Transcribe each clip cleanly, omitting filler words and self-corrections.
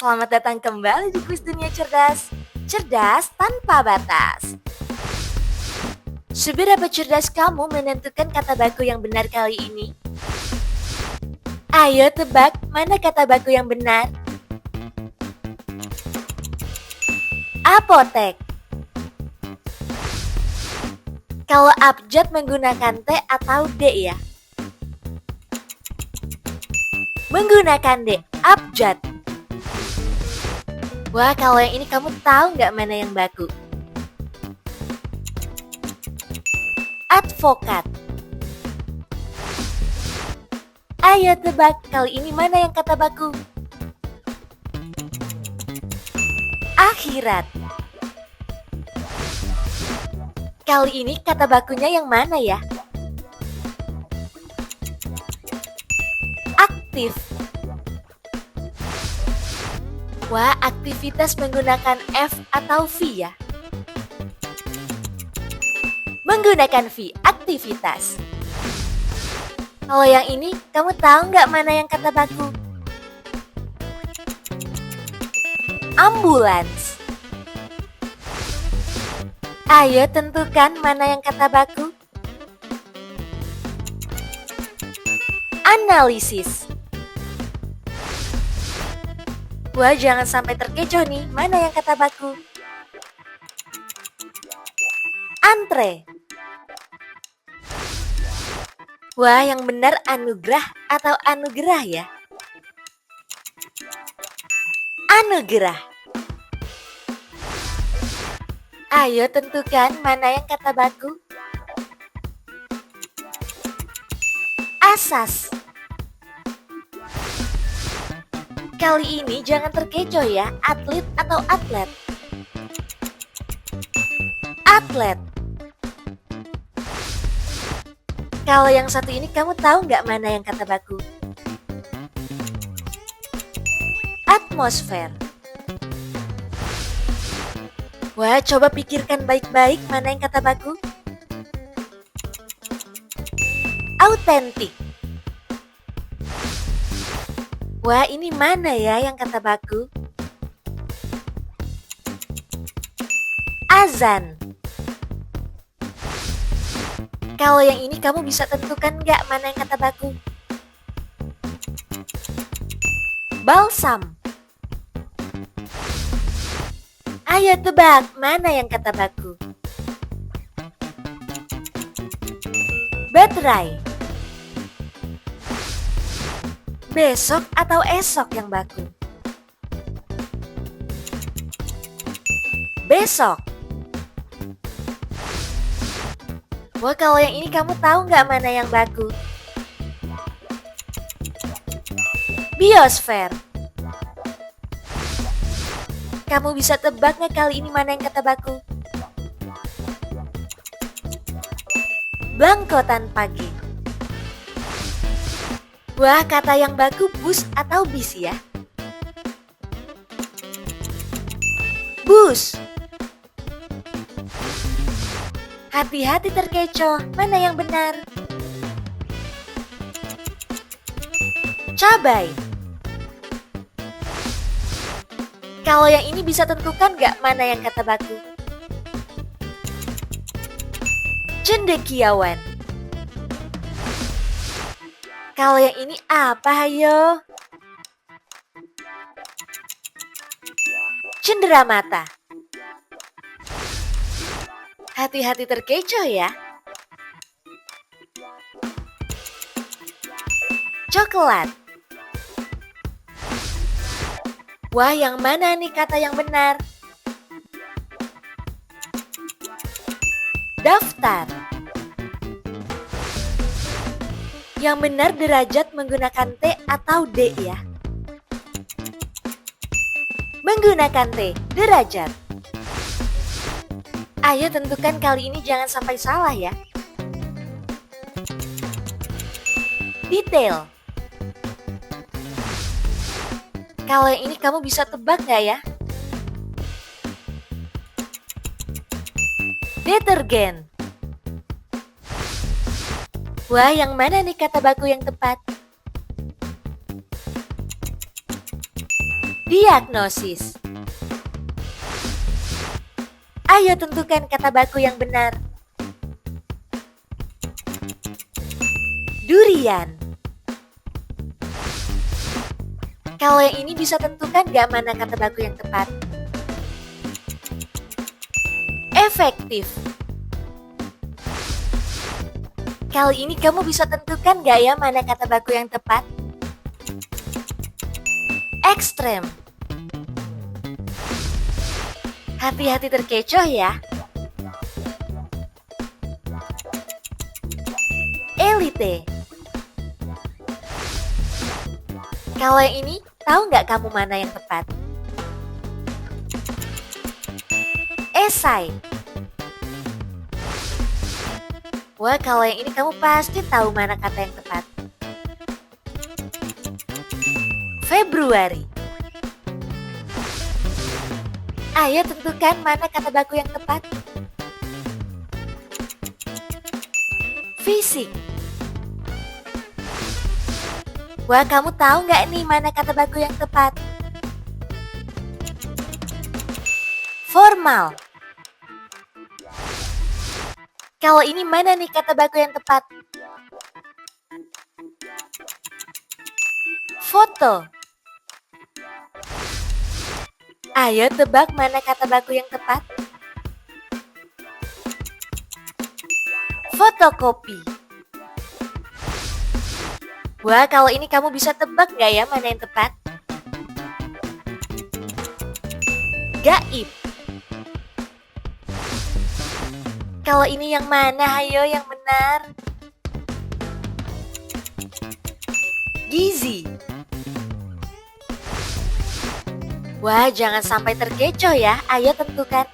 Selamat datang kembali di Kuis Dunia Cerdas. Cerdas tanpa batas. Seberapa cerdas kamu menentukan kata baku yang benar kali ini? Ayo tebak mana kata baku yang benar. Apotek. Kalau abjad menggunakan T atau D ya? Menggunakan D, abjad. Wah, kalau yang ini kamu tahu nggak mana yang baku? Advokat. Ayo tebak, kali ini mana yang kata baku? Akhirat. Kali ini kata bakunya yang mana ya? Aktif. Wah, aktivitas menggunakan F atau V ya? Menggunakan V, aktivitas. Kalau yang ini, kamu tahu nggak mana yang kata baku? Ambulans. Ayo tentukan mana yang kata baku. Analisis. Wah, jangan sampai terkecoh nih, mana yang kata baku? Antre. Wah, yang benar anugerah atau anugerah ya? Anugerah. Ayo tentukan mana yang kata baku. Asas. Kali ini jangan terkecoh ya, atlet atau atlet. Atlet. Kalau yang satu ini kamu tahu nggak mana yang kata baku? Atmosfer. Wah, coba pikirkan baik-baik mana yang kata baku. Autentik. Wah, ini mana ya yang kata baku? Azan. Kalau yang ini kamu bisa tentukan nggak mana yang kata baku? Balsam. Ayo tebak, mana yang kata baku? Baterai. Besok atau esok yang baku? Besok. Wah, kalau yang ini kamu tahu nggak mana yang baku? Biosfer. Kamu bisa tebak nggak kali ini mana yang kata baku? Bangko tanpa G. Wah, kata yang baku bus atau bis ya? Bus. Hati-hati terkecoh, mana yang benar? Cabai. Kalau yang ini bisa tentukan nggak mana yang kata baku? Cendekiawan. Kalau yang ini apa, hayo? Cenderamata. Hati-hati terkecoh ya. Coklat. Wah, yang mana nih kata yang benar? Daftar. Yang benar derajat menggunakan T atau D ya? Menggunakan T, derajat. Ayo tentukan kali ini jangan sampai salah ya. Detail. Kalau yang ini kamu bisa tebak nggak ya? Detergen. Wah, yang mana nih kata baku yang tepat? Diagnosis. Ayo tentukan kata baku yang benar. Durian. Kalau yang ini bisa tentukan gak mana kata baku yang tepat? Efektif. Kali ini kamu bisa tentukan gak ya mana kata baku yang tepat? Ekstrem. Hati-hati terkecoh ya. Elite. Kalau yang ini, tahu nggak kamu mana yang tepat? Esai. Wah, kalau yang ini kamu pasti tahu mana kata yang tepat. Februari. Ayo tentukan mana kata baku yang tepat. Fisik. Wah, kamu tahu nggak nih mana kata baku yang tepat? Formal. Kalau ini mana nih kata baku yang tepat? Foto. Ayo tebak mana kata baku yang tepat? Fotokopi. Wah, kalau ini kamu bisa tebak nggak ya mana yang tepat? Gaib. Kalau ini yang mana? Ayo yang benar. Gizi. Wah, jangan sampai terkecoh ya. Ayo tentukan.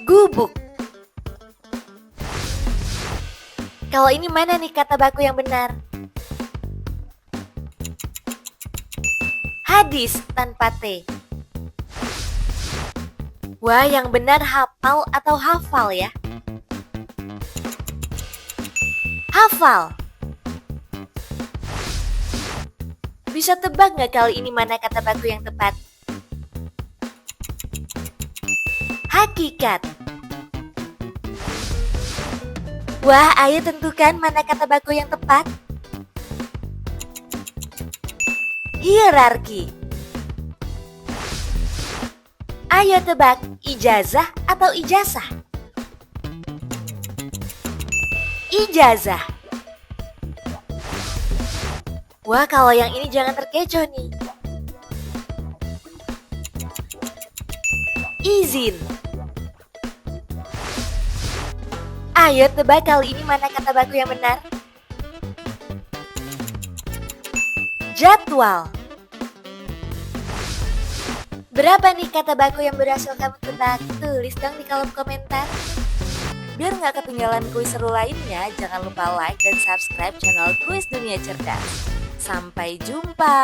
Gubuk. Kalau ini mana nih kata baku yang benar? Hadis tanpa T. Wah, yang benar hafal atau hafal ya? Hafal. Bisa tebak nggak kali ini mana kata baku yang tepat? Hakikat. Wah, ayo tentukan mana kata baku yang tepat. Hierarki. Ayo tebak, ijazah atau ijazah? Ijazah. Wah, kalau yang ini jangan terkecoh nih. Izin. Ayo tebak kali ini mana kata baku yang benar? Jadwal. Berapa nih kata baku yang berhasil kamu tebak? Tulis dong di kolom komentar. Biar nggak ketinggalan kuis seru lainnya, jangan lupa like dan subscribe channel Kuis Dunia Cerdas. Sampai jumpa.